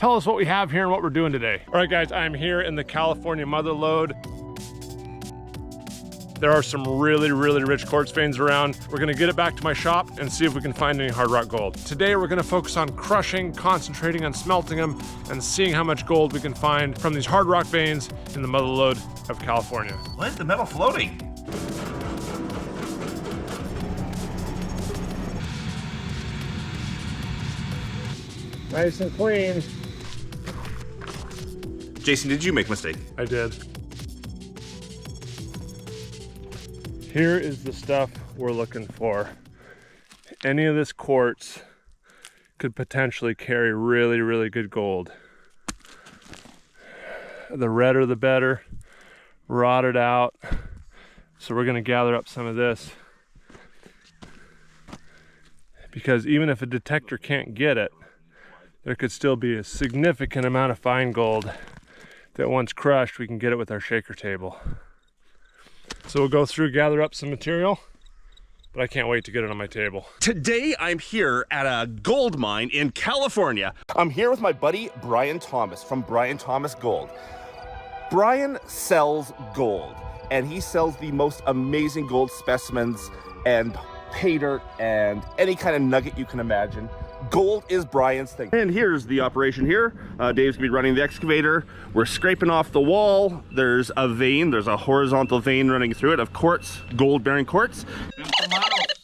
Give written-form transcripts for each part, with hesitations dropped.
tell us what we have here and what we're doing today. All right, guys, I'm here in the California Mother Lode. There are some really, really rich quartz veins around. We're gonna get it back to my shop and see if we can find any hard rock gold. Today, we're gonna focus on crushing, concentrating on smelting them, and seeing how much gold we can find from these hard rock veins in the Mother Lode of California. Why is the metal floating? Nice and clean. Jason, did you make a mistake? I did. Here is the stuff we're looking for. Any of this quartz could potentially carry really, really good gold. The redder the better, rotted out. So we're gonna gather up some of this, because even if a detector can't get it, there could still be a significant amount of fine gold that once crushed, we can get it with our shaker table. So we'll go through, gather up some material, but I can't wait to get it on my table. Today, I'm here at a gold mine in California. I'm here with my buddy, Bryan Thomas from Bryan Thomas Gold. Bryan sells gold, and he sells the most amazing gold specimens and pay dirt and any kind of nugget you can imagine. Gold is Bryan's thing. And here's the operation here. Dave's gonna be running the excavator. We're scraping off the wall. There's a vein, there's a horizontal vein running through it of quartz, gold-bearing quartz.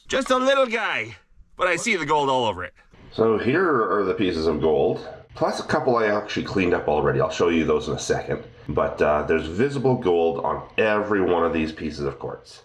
Just a little guy, but I see the gold all over it. So here are the pieces of gold, plus a couple I actually cleaned up already. I'll show you those in a second. But there's visible gold on every one of these pieces of quartz.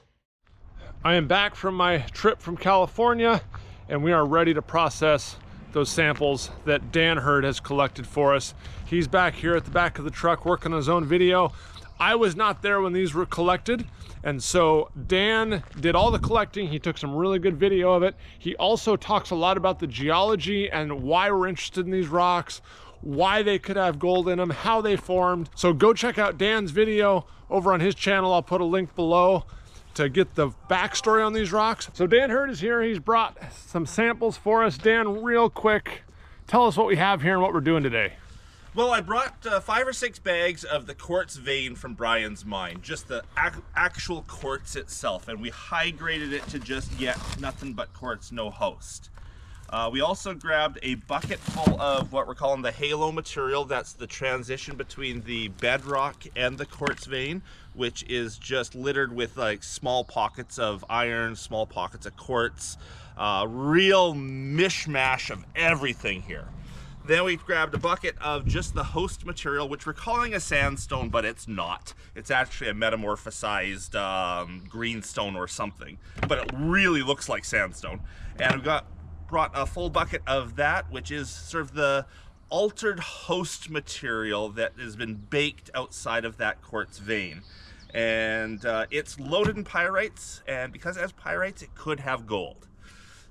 I am back from my trip from California, and we are ready to process those samples that Dan Hurd has collected for us. He's back here at the back of the truck working on his own video. I was not there when these were collected, and so Dan did all the collecting. He took some really good video of it. He also talks a lot about the geology and why we're interested in these rocks, why they could have gold in them, how they formed. So go check out Dan's video over on his channel. I'll put a link below to get the backstory on these rocks. So Dan Hurd is here. He's brought some samples for us. Dan, real quick, tell us what we have here and what we're doing today. Well, I brought 5 or 6 bags of the quartz vein from Bryan's mine, just the actual quartz itself, and we high graded it to just get nothing but quartz, no host. We also grabbed a bucket full of what we're calling the halo material. That's the transition between the bedrock and the quartz vein, which is just littered with like small pockets of iron, small pockets of quartz, real mishmash of everything here. Then we grabbed a bucket of just the host material, which we're calling a sandstone, but it's not. It's actually a metamorphosized greenstone or something, but it really looks like sandstone. And we brought a full bucket of that, which is sort of the altered host material that has been baked outside of that quartz vein. And it's loaded in pyrites, and because it has pyrites, it could have gold.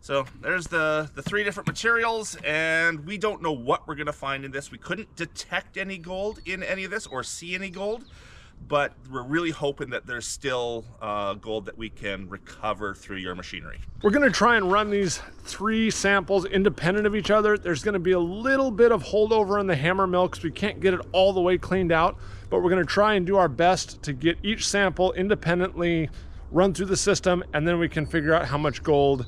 So there's the 3 different materials, and we don't know what we're gonna find in this. We couldn't detect any gold in any of this or see any gold, but we're really hoping that there's still gold that we can recover through your machinery. We're gonna try and run these 3 samples independent of each other. There's gonna be a little bit of holdover in the hammer mill because we can't get it all the way cleaned out, but we're gonna try and do our best to get each sample independently run through the system, and then we can figure out how much gold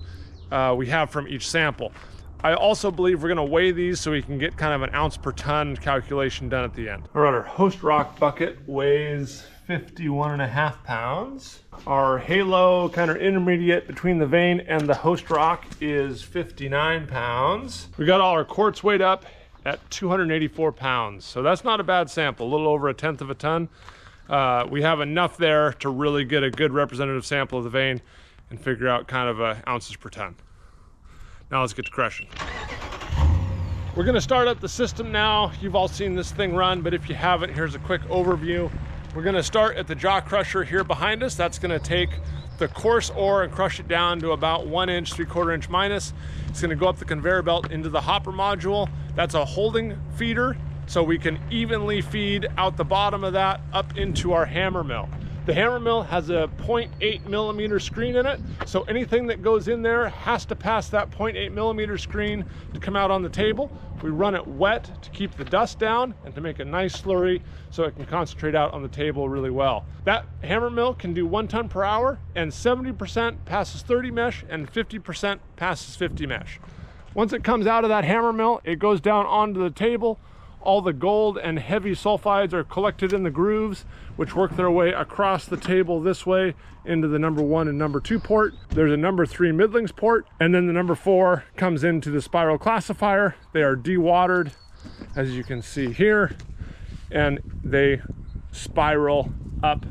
we have from each sample. I also believe we're gonna weigh these so we can get kind of an ounce per ton calculation done at the end. All right, our host rock bucket weighs 51.5 pounds. Our halo, kind of intermediate between the vein and the host rock, is 59 pounds. We got all our quartz weighed up at 284 pounds. So that's not a bad sample, a little over 1/10 of a ton. We have enough there to really get a good representative sample of the vein and figure out kind of ounces per ton. Now let's get to crushing. We're gonna start up the system now. You've all seen this thing run, but if you haven't, here's a quick overview. We're gonna start at the jaw crusher here behind us. That's gonna take the coarse ore and crush it down to about 1 inch, 3/4 inch minus. It's gonna go up the conveyor belt into the hopper module. That's a holding feeder, so we can evenly feed out the bottom of that up into our hammer mill. The hammer mill has a 0.8 millimeter screen in it, so anything that goes in there has to pass that 0.8 millimeter screen to come out on the table. We run it wet to keep the dust down and to make a nice slurry so it can concentrate out on the table really well. That hammer mill can do 1 ton per hour, and 70% passes 30 mesh and 50% passes 50 mesh. Once it comes out of that hammer mill, it goes down onto the table. All the gold and heavy sulfides are collected in the grooves, which work their way across the table this way into the number 1 and number 2 port. There's a number 3 middlings port, and then the number 4 comes into the spiral classifier. They are dewatered, as you can see here, and they spiral up,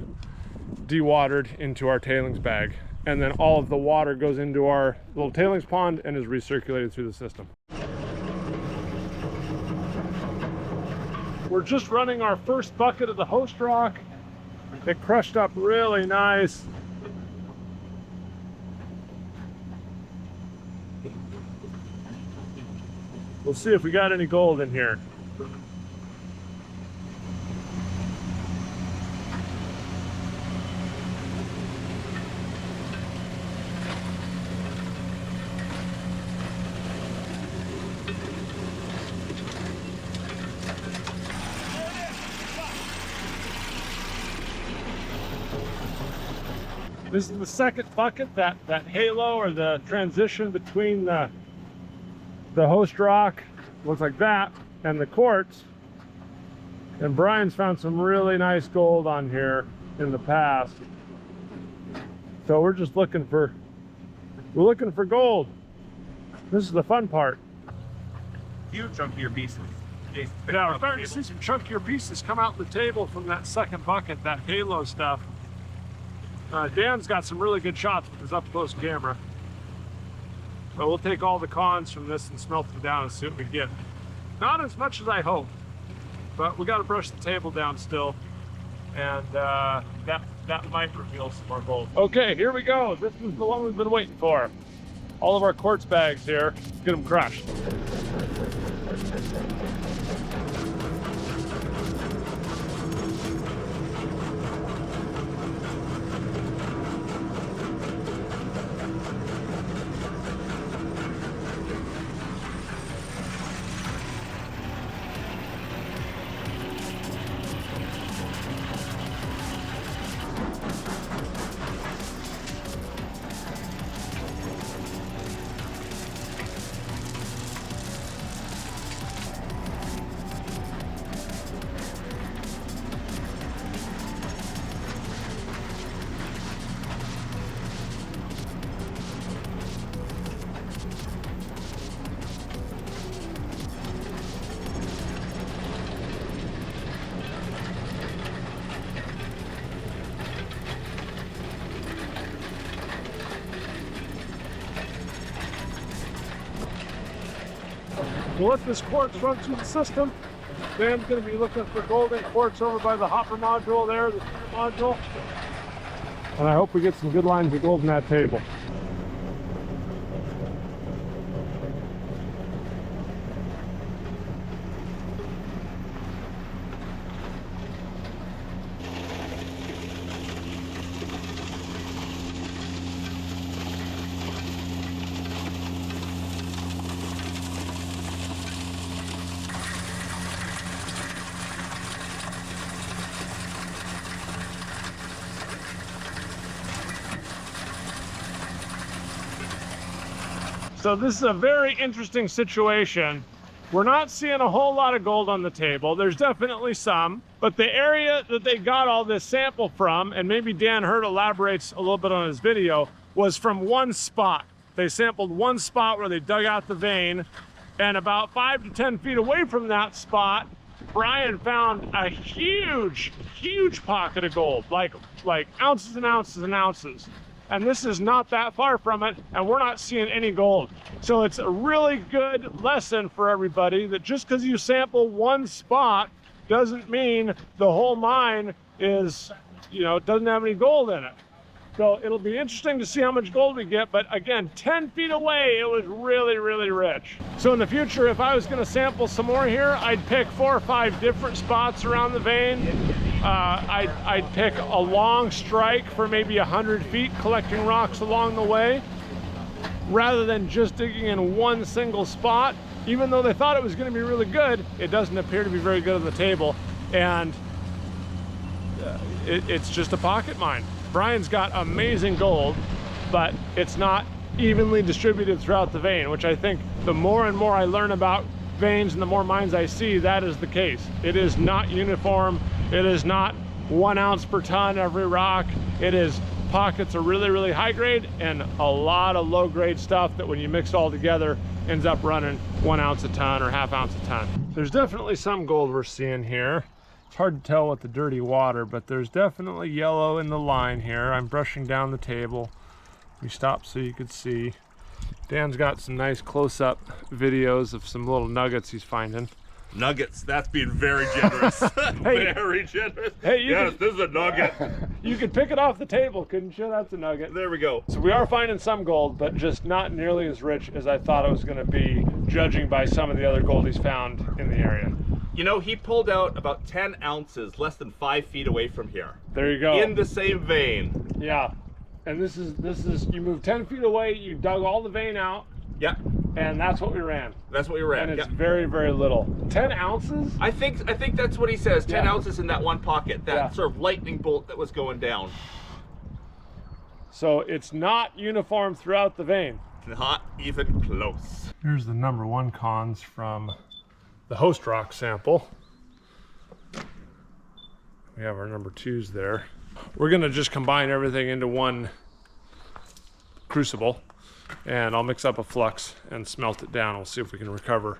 dewatered, into our tailings bag. And then all of the water goes into our little tailings pond and is recirculated through the system. We're just running our first bucket of the host rock. It crushed up really nice. We'll see if we got any gold in here. This is the second bucket, that halo or the transition between the host rock, looks like that, and the quartz. And Bryan's found some really nice gold on here in the past. So we're just looking for gold. This is the fun part. Few chunkier pieces. Yeah, we're starting to see some chunkier pieces come out the table from that second bucket, that halo stuff. Dan's got some really good shots with his up-close camera. But we'll take all the cons from this and smelt them down and see what we get. Not as much as I hoped, but we got to brush the table down still, and that might reveal some more gold. Okay, here we go. This is the one we've been waiting for. All of our quartz bags here. Let's get them crushed. We'll let this quartz run through the system. Dan's going to be looking for golden quartz over by the hopper module there, the module. And I hope we get some good lines of gold in that table. So this is a very interesting situation. We're not seeing a whole lot of gold on the table. There's definitely some, but the area that they got all this sample from, and maybe Dan Hurd elaborates a little bit on his video, was from one spot. They sampled one spot where they dug out the vein, and about 5 to 10 feet away from that spot, Bryan found a huge pocket of gold, like ounces and ounces and ounces. And this is not that far from it, and we're not seeing any gold. So it's a really good lesson for everybody that just because you sample one spot doesn't mean the whole mine is, doesn't have any gold in it. So it'll be interesting to see how much gold we get, but again, 10 feet away, it was really rich. So in the future, if I was gonna sample some more here, I'd pick 4 or 5 different spots around the vein. I'd pick a long strike for maybe 100 feet, collecting rocks along the way, rather than just digging in one single spot. even though they thought it was going to be really good, it doesn't appear to be very good on the table. And it's just a pocket mine. Bryan's got amazing gold, but it's not evenly distributed throughout the vein, which I think the more and more I learn about veins and the more mines I see, that is the case. It is not uniform. It is not 1 ounce per ton every rock. It is pockets are really, really high grade and a lot of low grade stuff that when you mix it all together ends up running 1 ounce a ton or ½ ounce a ton. There's definitely some gold we're seeing here. It's hard to tell with the dirty water, but there's definitely yellow in the line here. I'm brushing down the table. We stopped so you could see. Dan's got some nice close-up videos of some little nuggets he's finding. Nuggets, that's being very generous. Hey. Very generous. Hey, yes, this is a nugget. You could pick it off the table, couldn't you? That's a nugget. There we go. So we are finding some gold, but just not nearly as rich as I thought it was going to be, judging by some of the other gold he's found in the area. You know, he pulled out about 10 ounces less than 5 feet away from here. There you go. In the same vein. Yeah. And this is you moved 10 feet away, you dug all the vein out. Yeah. And that's what we ran. That's what we ran. And it's very, very little. 10 ounces? I think that's what he says. 10 Yeah. ounces in that one pocket. That sort of lightning bolt that was going down. So it's not uniform throughout the vein. Not even close. Here's the #1 cons from the host rock sample. We have our #2s there. We're gonna just combine everything into one crucible, and I'll mix up a flux and smelt it down. We'll see if we can recover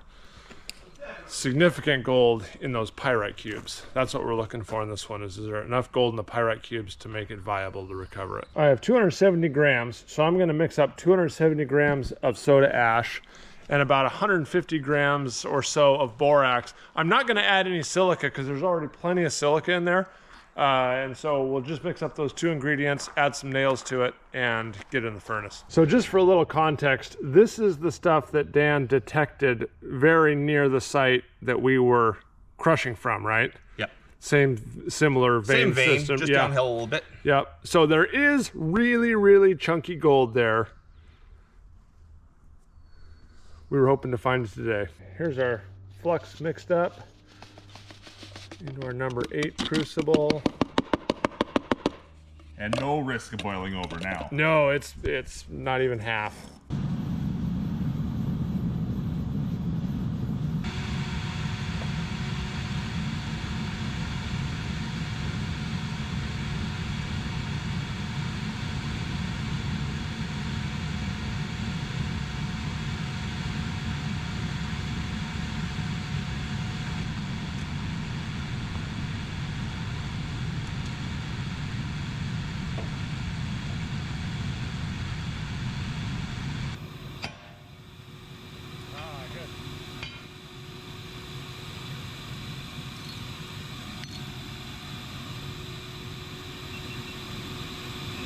significant gold in those pyrite cubes. That's what we're looking for in this one, is there enough gold in the pyrite cubes to make it viable to recover it. I have 270 grams, so I'm gonna mix up 270 grams of soda ash and about 150 grams or so of borax. I'm not gonna add any silica because there's already plenty of silica in there. And so we'll just mix up those 2 ingredients, add some nails to it, and get it in the furnace. So just for a little context, this is the stuff that Dan detected very near the site that we were crushing from, right? Yep. Similar vein system. Just downhill a little bit. Yep. So there is really, really chunky gold there. We were hoping to find it today. Here's our flux mixed up into our #8 crucible. And no risk of boiling over now. No, it's not even half.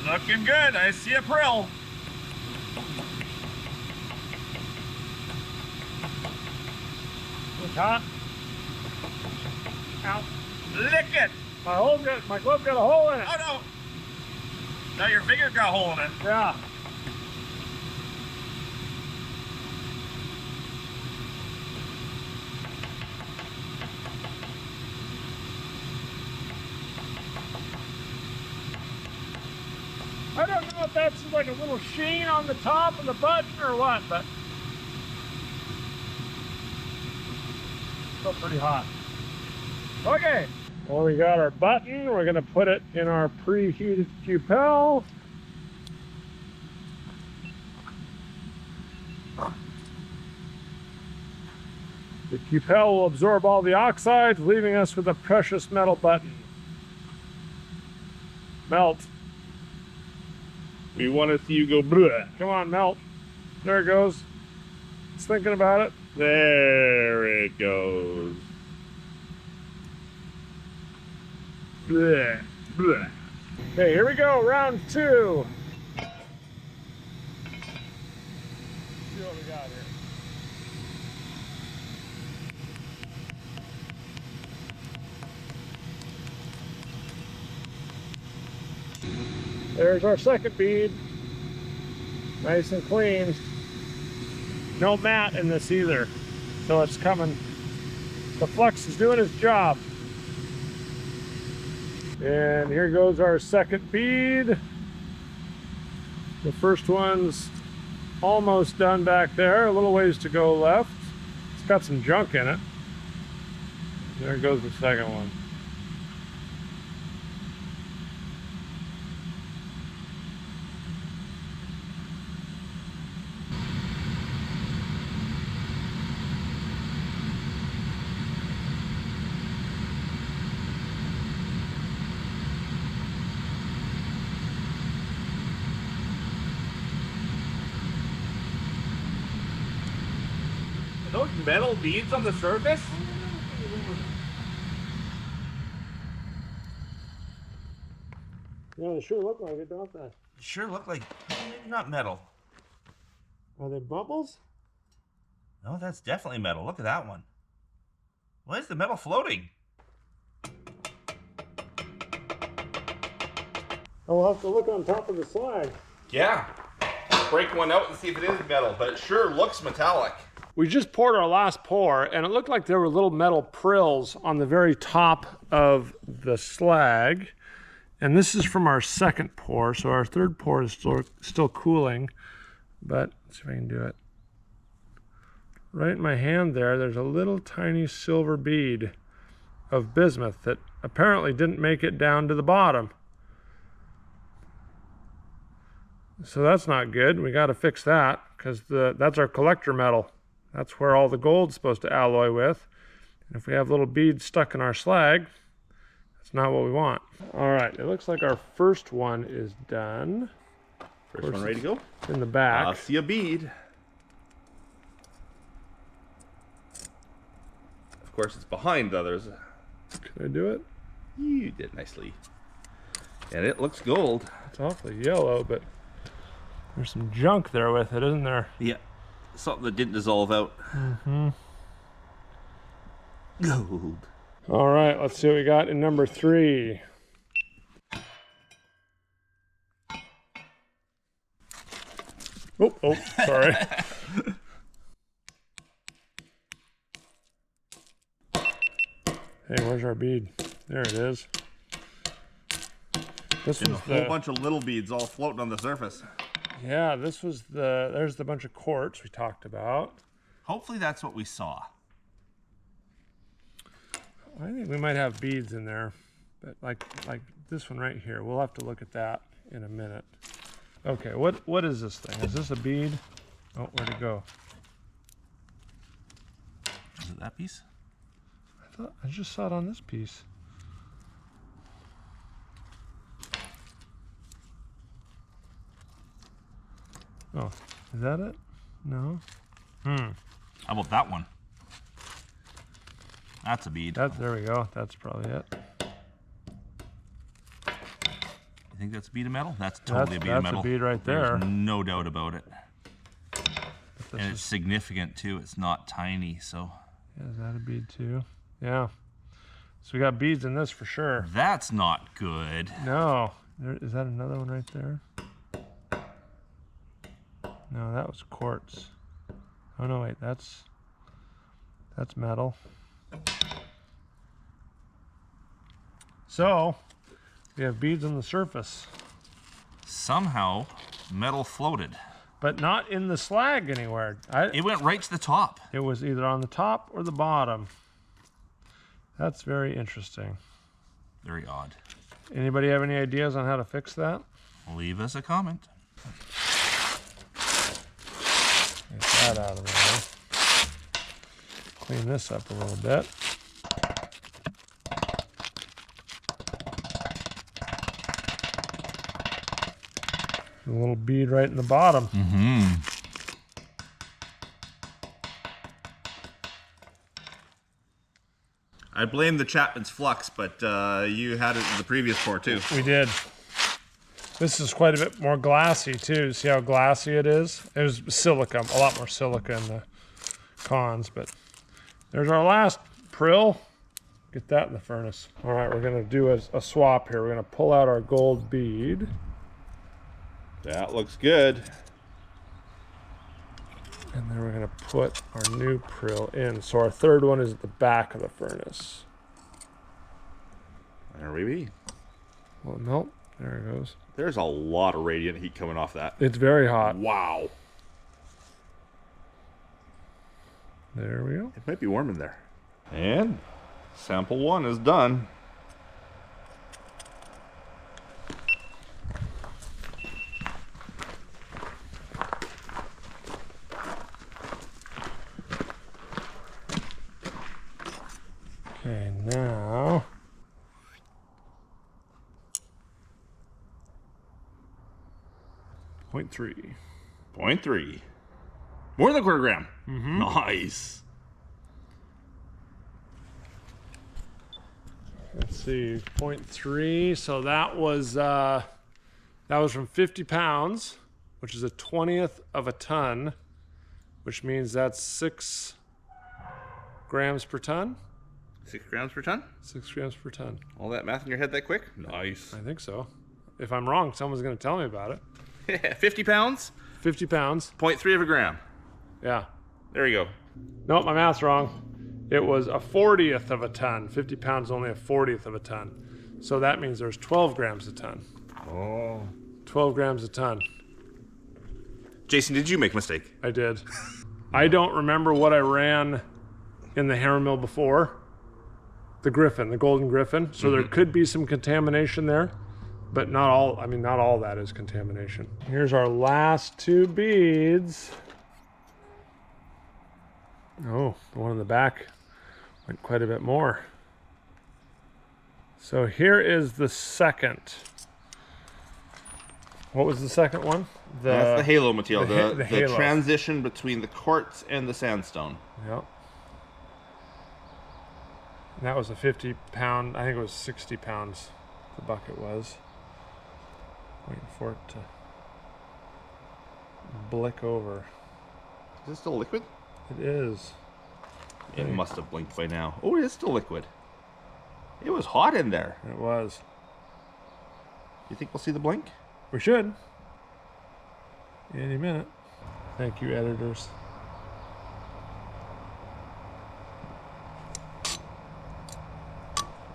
Looking good. I see a prill. It's hot. Ow. Lick it. My glove got a hole in it. Oh no. Now your finger got a hole in it. Yeah. I don't know if that's like a little sheen on the top of the button or what, but still pretty hot. Okay, well, we got our button. We're gonna put it in our preheated cupel. The cupel will absorb all the oxides, leaving us with a precious metal button. Melt. We want to see you go bleh. Come on, melt. There it goes. It's thinking about it. There it goes. Bleh, bleh. Okay, here we go, round 2. Let's see what we got here. There's our second bead. Nice and clean. No mat in this either. So it's coming. The flux is doing its job. And here goes our second bead. The first one's almost done back there. A little ways to go left. It's got some junk in it. There goes the second one. Are those metal beads on the surface? Yeah, they sure look like it, don't they? Sure look like, maybe not metal. Are they bubbles? No, that's definitely metal. Look at that one. Why is the metal floating? Oh, we'll have to look on top of the slag. Yeah. Break one out and see if it is metal, but it sure looks metallic. We just poured our last pour, and it looked like there were little metal prills on the very top of the slag. And this is from our second pour, so our third pour is still cooling. But let's see if I can do it. Right in my hand there's a little tiny silver bead of bismuth that apparently didn't make it down to the bottom. So that's not good. We got to fix that, because that's our collector metal. That's where all the gold's supposed to alloy with. And if we have little beads stuck in our slag, that's not what we want. All right, it looks like our first one is done. First one ready to go? In the back. I see a bead. Of course, it's behind the others. Can I do it? You did nicely. And it looks gold. It's awfully yellow, but there's some junk there with it, isn't there? Yeah. Something that didn't dissolve out. Mm-hmm. Gold. All right, let's see what we got in number 3. Oh, sorry. Hey, where's our bead? There it is. This And was a whole bunch of little beads all floating on the surface. Yeah, this was there's the bunch of quartz we talked about. Hopefully that's what we saw. I think we might have beads in there, but like this one right here. We'll have to look at that in a minute. Okay, what is this thing? Is this a bead? Oh, where'd it go? Is it that piece? I just saw it on this piece. Oh, is that it? No. How about that one? That's a bead. There we go. That's probably it. You think that's a bead of metal? That's totally a bead of metal. That's a bead right there. There's no doubt about it. And it's significant too. It's not tiny, so. Yeah, is that a bead too? Yeah. So we got beads in this for sure. That's not good. No. Is that another one right there? No, that was quartz. Oh no, wait, that's metal. So, we have beads on the surface. Somehow, metal floated. But not in the slag anywhere. It went right to the top. It was either on the top or the bottom. That's very interesting. Very odd. Anybody have any ideas on how to fix that? Leave us a comment. Get that out of the way. Clean this up a little bit. A little bead right in the bottom. Mm-hmm. I blame the Chapman's flux, but you had it in the previous pour too. We did. This is quite a bit more glassy too. See how glassy it is? It was silica, a lot more silica in the cons, but there's our last prill. Get that in the furnace. All right, we're gonna do a swap here. We're gonna pull out our gold bead. That looks good. And then we're gonna put our new prill in. So our third one is at the back of the furnace. There we be. Well, nope, there it goes. There's a lot of radiant heat coming off that. It's very hot. Wow. There we go. It might be warm in there. And sample 1 is done. Okay, now 0.3. 0.3. More than a quarter gram. Nice. Let's see, 0.3. So that was from 50 pounds, which is a 20th of a ton, which means that's 6 grams per ton. 6 grams per ton? 6 grams per ton. All that math in your head that quick? Nice. I think so. If I'm wrong, someone's going to tell me about it. 50 pounds? 50 pounds. 0.3 of a gram. Yeah. There you go. Nope, my math's wrong. It was a 40th of a ton. 50 pounds, only a 40th of a ton. So that means there's 12 grams a ton. Oh. 12 grams a ton. Jason, did you make a mistake? I did. I don't remember what I ran in the hammer mill before. The Griffin, the Golden Griffin. So there could be some contamination there, but not all that is contamination. Here's our last 2 beads. Oh, the one in the back went quite a bit more. So here is the second. What was the second one? That's the halo material, the halo. transition between the quartz and the sandstone. Yep. And that was a 50 pound, I think it was 60 pounds the bucket was. Waiting for it to blick over. Is it still liquid? It is. It must have blinked by now. Oh, it is still liquid. It was hot in there. It was. You think we'll see the blink? We should. Any minute. Thank you, editors.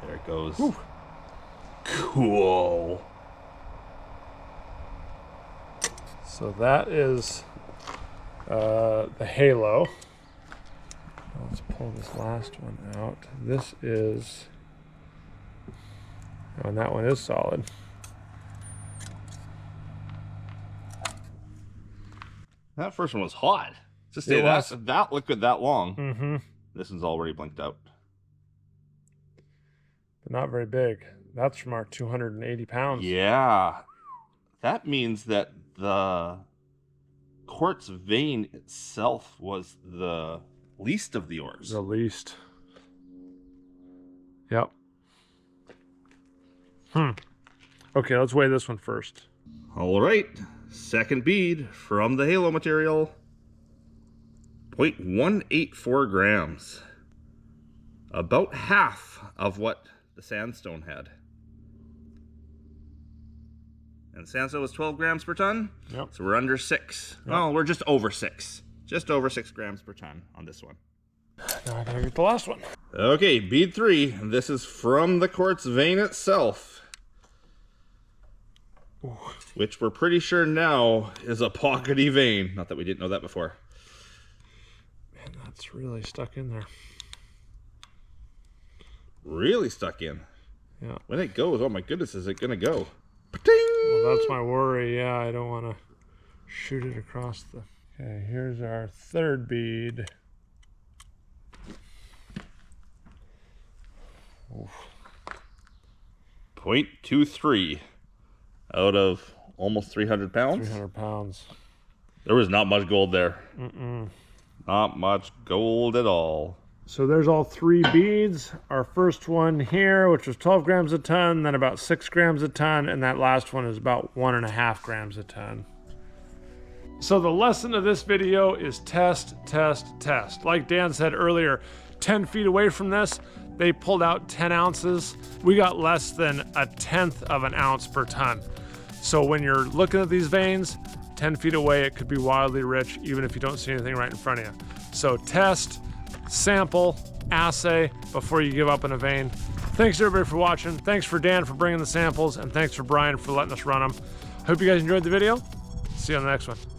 There it goes. Whew. Cool. So that is the halo. Let's pull this last one out. This is, oh, and that one is solid. That first one was hot. Just It say was. that liquid that long. Mm-hmm. This one's already blinked out. But not very big. That's from our 280 pounds. Yeah. That means that the quartz vein itself was the least of the ores. The least. Yep. Okay, let's weigh this one first. All right. Second bead from the halo material. 0.184 grams. About half of what the sandstone had. And sandstone was 12 grams per ton. Yep. So we're under 6. Yep. Oh, we're just over 6. Just over 6 grams per ton on this one. Now I gotta get the last one. Okay, bead 3. This is from the quartz vein itself. Ooh. Which we're pretty sure now is a pockety vein. Not that we didn't know that before. Man, that's really stuck in there. Really stuck in. Yeah. When it goes, oh my goodness, is it gonna go? Well, that's my worry. Yeah, I don't want to shoot it across the... Okay, here's our third bead. Oof. 0.23 out of almost 300 pounds. 300 pounds. There was not much gold there. Mm-mm. Not much gold at all. So there's all 3 beads. Our first one here, which was 12 grams a ton, then about 6 grams a ton, and that last one is about 1.5 grams a ton. So the lesson of this video is test, test, test. Like Dan said earlier, 10 feet away from this, they pulled out 10 ounces. We got less than 1/10 of an ounce per ton. So when you're looking at these veins, 10 feet away, it could be wildly rich, even if you don't see anything right in front of you. So test, sample, assay before you give up in a vein. Thanks everybody for watching. Thanks for Dan for bringing the samples, and thanks for Bryan for letting us run them. Hope you guys enjoyed the video. See you on the next one.